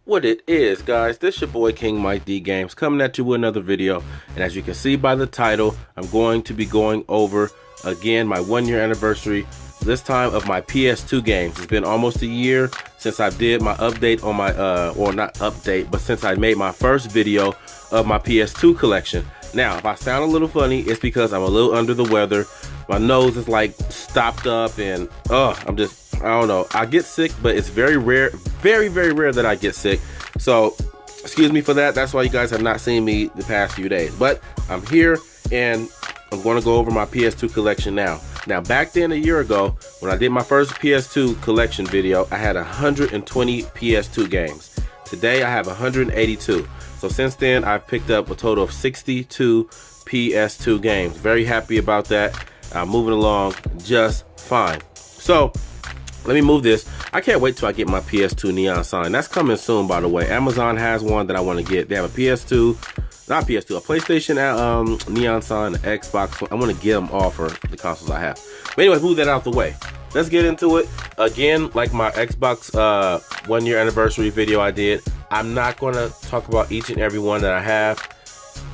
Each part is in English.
What it is, guys, this your boy King Mike D Games coming at you with another video. And as you can see by the title, I'm going to be going over again my 1-year anniversary, this time of my PS2 games. It's been almost a year since I did my update on my or not update, but since I made my first video of my PS2 collection. Now, if I sound a little funny, it's because I'm a little under the weather. My nose is like stopped up and I don't know. I get sick, but it's very rare, very rare that I get sick. So excuse me for that. That's why you guys have not seen me the past few days. But I'm here and I'm going to go over my PS2 collection now. Now, back then a year ago, when I did my first PS2 collection video, I had 120 PS2 games. Today I have 182. So since then, I've picked up a total of 62 PS2 games. Very happy about that. I'm moving along just fine. So let me move this. I can't wait till I get my PS2 Neon Sign. That's coming soon, by the way. Amazon has one that I want to get. They have a PS2, not PS2, a PlayStation Neon Sign, Xbox. I want to get them all for the consoles I have. But anyways, move that out the way. Let's get into it. Again, like my Xbox 1-year anniversary video I did, I'm not going to talk about each and every one that I have.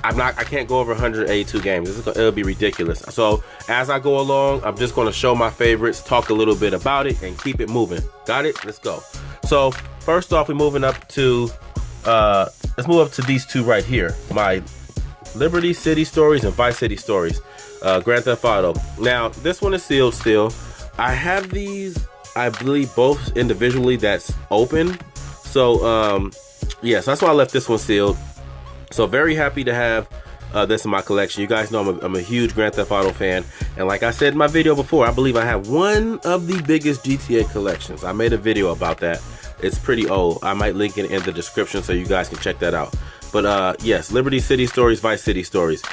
I can't go over 182 games. It'll be ridiculous. So as I go along, I'm just going to show my favorites, talk a little bit about it, and keep it moving. Got it? Let's go. So first off, we're moving up to let's move up to these two right here. My Liberty City Stories and Vice City Stories, Grand Theft Auto. Now this one is sealed still. I have these, I believe, both individually that's open. So yeah, so that's why I left this one sealed. So very happy to have this in my collection. You guys know I'm a huge Grand Theft Auto fan. And like I said in my video before, I believe I have one of the biggest GTA collections. I made a video about that. It's pretty old. I might link it in the description so you guys can check that out. But yes, Liberty City Stories, Vice City Stories.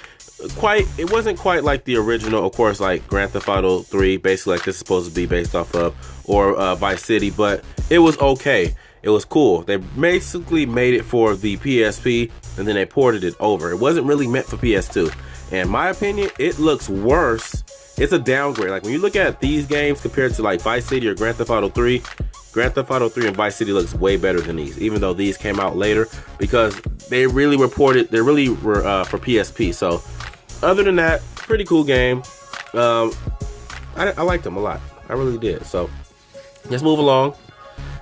It wasn't quite like the original, of course, like Grand Theft Auto 3, basically like this is supposed to be based off of, or Vice City, but it was okay. It was cool. They basically made it for the PSP and then they ported it over. It wasn't really meant for PS2. In my opinion, it looks worse. It's a downgrade. Like when you look at these games compared to like Vice City or Grand Theft Auto 3, Grand Theft Auto 3 and Vice City looks way better than these, even though these came out later, because they really were for PSP. So other than that, pretty cool game. I liked them a lot. I really did. So let's move along.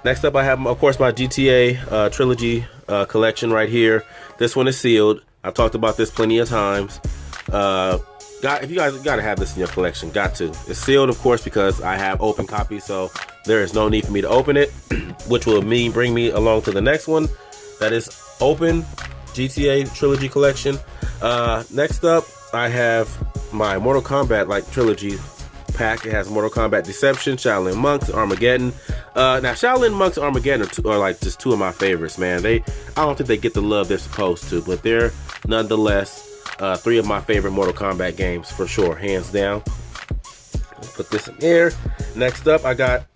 Next up, I have, of course, my GTA trilogy collection right here. This one is sealed. I've talked about this plenty of times. If you guys gotta have this in your collection, got to. It's sealed, of course, because I have open copies, so there is no need for me to open it, which will bring me along to the next one. That is open GTA trilogy collection. Next up, I have my Mortal Kombat trilogy pack. It has Mortal Kombat Deception, Shaolin Monks, Armageddon. Now Shaolin Monks and Armageddon are like just two of my favorites, man. I don't think they get the love they're supposed to, but they're nonetheless three of my favorite Mortal Kombat games for sure, hands down. Let's put this in here. Next up, I got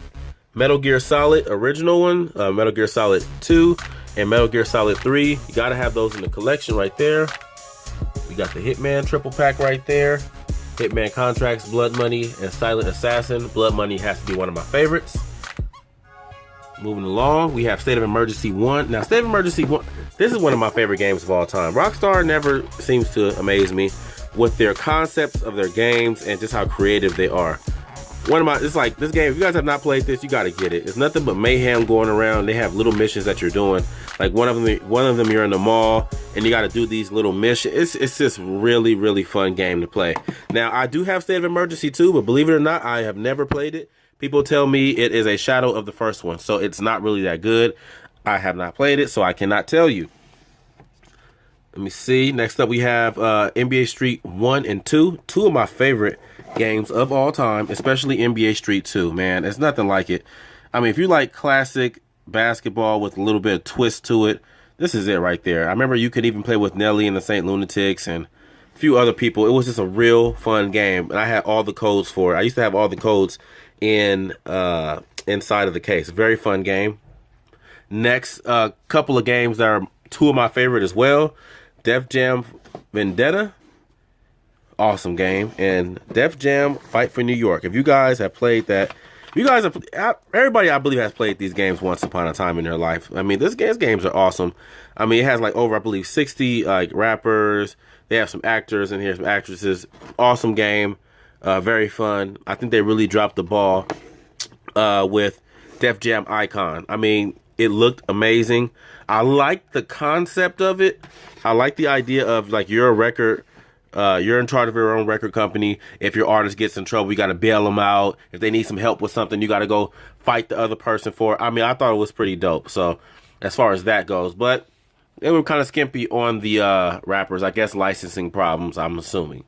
Metal Gear Solid original one, Metal Gear Solid 2, and Metal Gear Solid 3. You gotta have those in the collection right there. We got the Hitman triple pack right there. Hitman Contracts, Blood Money, and Silent Assassin. Blood Money has to be one of my favorites. Moving along, we have State of Emergency 1. Now, State of Emergency 1, this is one of my favorite games of all time. Rockstar never seems to amaze me with their concepts of their games and just how creative they are. It's like this game, if you guys have not played this, you gotta get it. It's nothing but mayhem going around. They have little missions that you're doing. Like one of them you're in the mall and you gotta do these little missions. It's just really fun game to play. Now, I do have State of Emergency 2, but believe it or not, I have never played it. People tell me it is a shadow of the first one, so it's not really that good. I have not played it, so I cannot tell you. Let me see. Next up, we have NBA Street 1 and 2. Two of my favorite games of all time, especially NBA Street 2, man. There's nothing like it. I mean, if you like classic basketball with a little bit of twist to it, this is it right there. I remember you could even play with Nelly and the St. Lunatics and a few other people. It was just a real fun game, and I had all the codes for it. I used to have all the codes inside of the case. Very fun game. Next, couple of games that are two of my favorite as well. Def Jam Vendetta, awesome game, and Def Jam Fight for New York. If you guys have played that, You guys, everybody I believe has played these games once upon a time in their life. I mean, these games are awesome. I mean, it has like over, I believe, 60 like rappers. They have some actors in here, some actresses. Awesome game, very fun. I think they really dropped the ball with Def Jam Icon. I mean, it looked amazing. I like the concept of it. I like the idea of like you're a record. You're in charge of your own record company. If your artist gets in trouble, you got to bail them out. If they need some help with something, you got to go fight the other person for it. I mean, I thought it was pretty dope. So as far as that goes, but they were kind of skimpy on the rappers. I guess licensing problems, I'm assuming.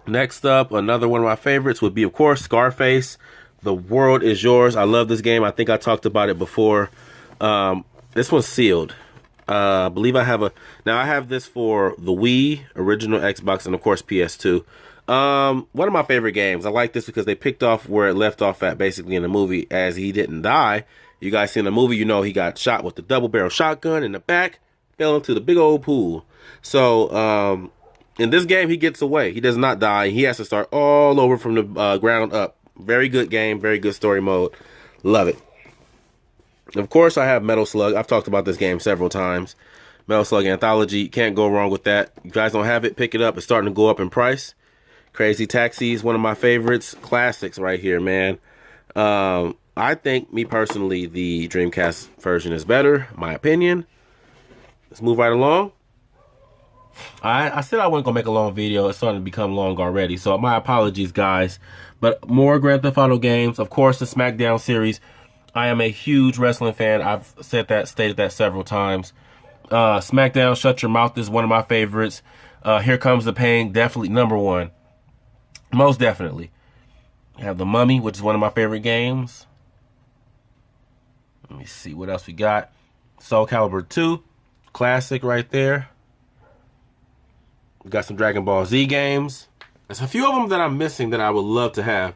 Next up, another one of my favorites would be, of course, Scarface. The World Is Yours. I love this game. I think I talked about it before. This one's sealed. I believe I have now I have this for the Wii, original Xbox, and of course PS2. One of my favorite games. I like this because they picked off where it left off at basically in the movie, as he didn't die. You guys see in the movie, you know he got shot with the double barrel shotgun in the back, fell into the big old pool. So, in this game, he gets away. He does not die. He has to start all over from the ground up. Very good game, very good story mode. Love it. Of course, I have Metal Slug. I've talked about this game several times. Metal Slug Anthology. Can't go wrong with that. You guys don't have it, pick it up. It's starting to go up in price. Crazy Taxi is one of my favorites. Classics right here, man. I think, me personally, the Dreamcast version is better. My opinion. Let's move right along. I said I wasn't going to make a long video. It's starting to become long already. So my apologies, guys. But more Grand Theft Auto games. Of course, the SmackDown series. I am a huge wrestling fan. I've stated that several times. SmackDown, Shut Your Mouth is one of my favorites. Here Comes the Pain, definitely number one. Most definitely. I have The Mummy, which is one of my favorite games. Let me see what else we got. Soul Calibur 2, classic right there. We got some Dragon Ball Z games. There's a few of them that I'm missing that I would love to have.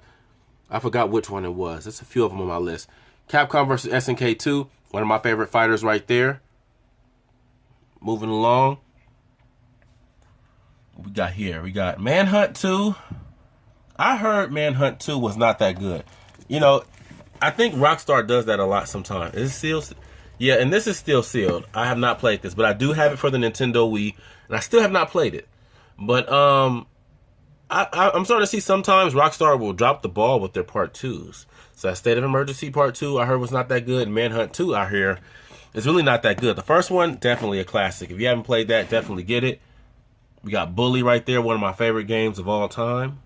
I forgot which one it was. There's a few of them on my list. Capcom vs. SNK 2, one of my favorite fighters right there. Moving along. What we got here? We got Manhunt 2. I heard Manhunt 2 was not that good. You know, I think Rockstar does that a lot sometimes. Is it sealed? Yeah, and this is still sealed. I have not played this, but I do have it for the Nintendo Wii, and I still have not played it. But I'm starting to see sometimes Rockstar will drop the ball with their part 2s. So that State of Emergency Part 2 I heard was not that good. And Manhunt 2 I hear is really not that good. The first one, definitely a classic. If you haven't played that, definitely get it. We got Bully right there, one of my favorite games of all time.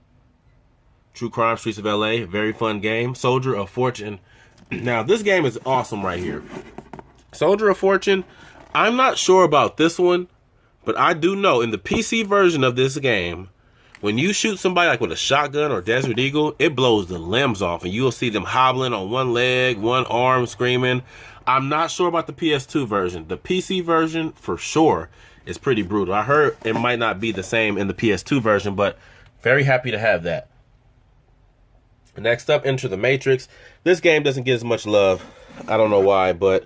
True Crime Streets of LA, very fun game. Soldier of Fortune. Now, this game is awesome right here. Soldier of Fortune, I'm not sure about this one, but I do know in the PC version of this game, when you shoot somebody like with a shotgun or Desert Eagle, it blows the limbs off and you'll see them hobbling on one leg, one arm, screaming. I'm not sure about the PS2 version. The PC version, for sure, is pretty brutal. I heard it might not be the same in the PS2 version, but very happy to have that. Next up, Enter the Matrix. This game doesn't get as much love. I don't know why, but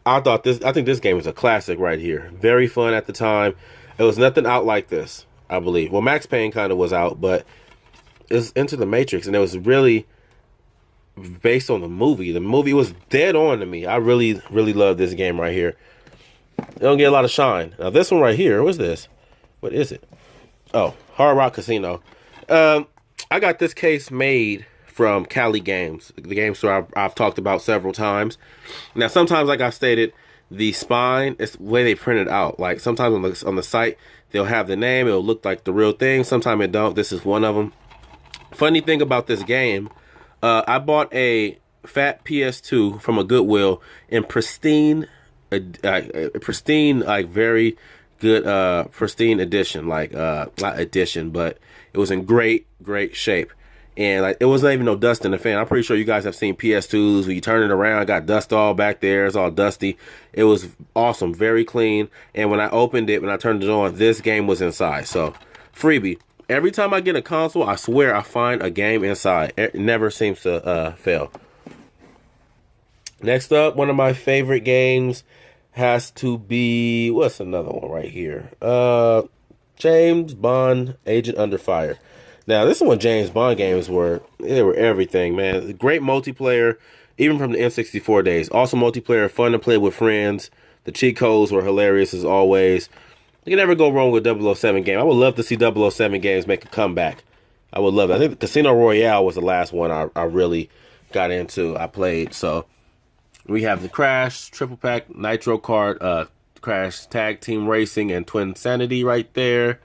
I think this game is a classic right here. Very fun at the time. There was nothing out like this, I believe. Well, Max Payne kind of was out, but it was Into the Matrix, and it was really based on the movie. The movie was dead on to me. I really, really love this game right here. It don't get a lot of shine. Now, this one right here, what's this? What is it? Oh, Hard Rock Casino. I got this case made from Cali Games, the game store I've talked about several times. Now, sometimes, like I stated, the spine is the way they print it out. Like, sometimes on the site, they'll have the name. It'll look like the real thing. Sometimes it don't. This is one of them. Funny thing about this game, I bought a fat PS2 from a Goodwill in pristine, like very good, pristine edition. Like, not edition, but it was in great shape. And like, it wasn't even no dust in the fan. I'm pretty sure you guys have seen PS2s when you turn it around, got dust all back there. It's all dusty. It was awesome, very clean. And when I opened it, when I turned it on, this game was inside. So, freebie. Every time I get a console, I swear I find a game inside. It never seems to fail. Next up, one of my favorite games has to be, what's another one right here? James Bond, Agent Under Fire. Now, this is when James Bond games were, they were everything, man. Great multiplayer, even from the N64 days. Also multiplayer, fun to play with friends. The cheat codes were hilarious as always. You can never go wrong with 007 game. I would love to see 007 games make a comeback. I would love it. I think the Casino Royale was the last one I really got into. I played. So we have the Crash, Triple Pack, Nitro Kart, Crash Tag Team Racing, and Twin Sanity right there.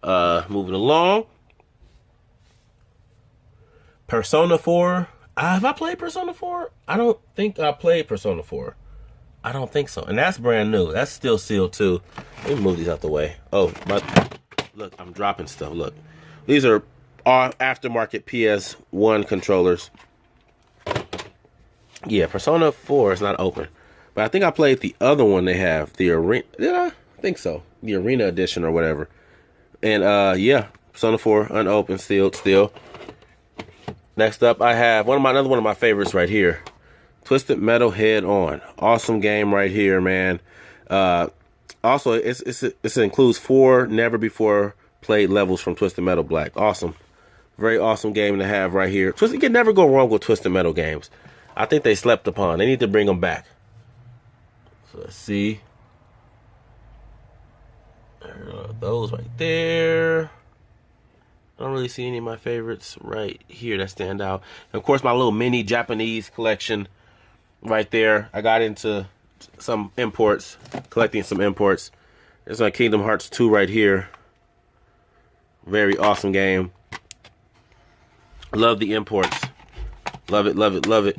Moving along. Persona 4. Have I played Persona 4? I don't think I played Persona 4. I don't think so. And that's brand new. That's still sealed too. Let me move these out the way. Oh, look, I'm dropping stuff. Look. These are aftermarket PS1 controllers. Yeah, Persona 4 is not open. But I think I played the other one they have. The Arena. Did I? I think so. The Arena Edition or whatever. And yeah, Persona 4 unopened, sealed still. Next up, I have another one of my favorites right here, Twisted Metal Head On. Awesome game right here, man. Also, it includes 4 never before played levels from Twisted Metal Black. Awesome, very awesome game to have right here. You can never go wrong with Twisted Metal games. I think they slept upon. They need to bring them back. So let's see. Those right there. I don't really see any of my favorites right here that stand out. And of course, my little mini Japanese collection right there. I got into some imports, collecting some imports. There's my Kingdom Hearts 2 right here. Very awesome game. Love the imports. Love it, love it, love it.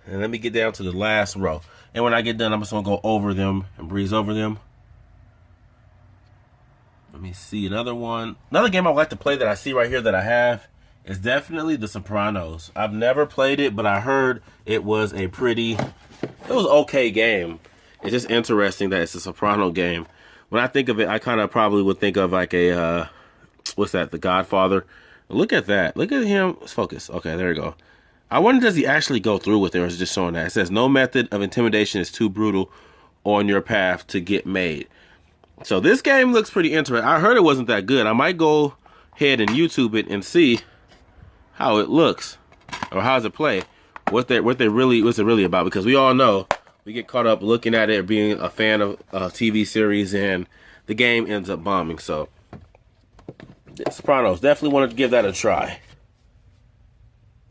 And let me get down to the last row. And when I get done, I'm just going to go over them and breeze over them. Let me see another one. Another game I would like to play that I see right here that I have is definitely The Sopranos. I've never played it, but I heard it was okay game. It's just interesting that it's a Soprano game. When I think of it, I kind of probably would think of like a, what's that, The Godfather. Look at that. Look at him. Let's focus. Okay, there we go. I wonder, does he actually go through with it, or is it just showing that? It says, no method of intimidation is too brutal on your path to get made. So this game looks pretty interesting. I heard it wasn't that good. I might go ahead and YouTube it and see how it looks, or how does it play. What's it really about? Because we all know we get caught up looking at it, being a fan of a TV series, and the game ends up bombing. So Sopranos, definitely wanted to give that a try.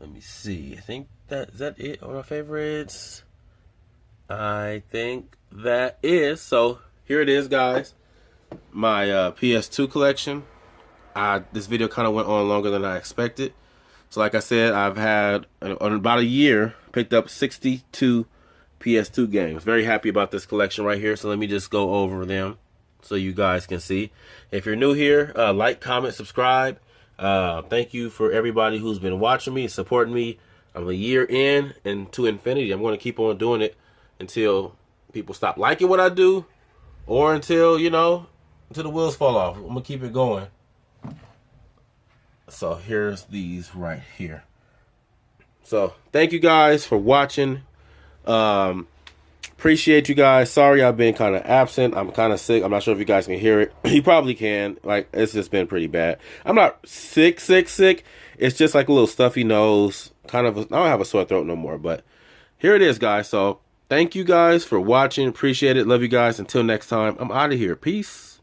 Let me see. I think is that it on our favorites? I think that is. So here it is, guys. My PS2 collection. This video kind of went on longer than I expected. So like I said, I've had, in about a year, picked up 62 PS2 games. Very happy about this collection right here. So let me just go over them so you guys can see. If you're new here, like, comment, subscribe. Thank you for everybody who's been watching me, supporting me. I'm a year in and to infinity. I'm going to keep on doing it until people stop liking what I do, or until, until the wheels fall off. I'm going to keep it going. So here's these right here. So thank you guys for watching. Appreciate you guys. Sorry I've been kind of absent. I'm kind of sick. I'm not sure if you guys can hear it. You probably can. Like, it's just been pretty bad. I'm not sick. It's just like a little stuffy nose. I don't have a sore throat no more. But here it is, guys. So thank you guys for watching. Appreciate it. Love you guys. Until next time, I'm out of here. Peace.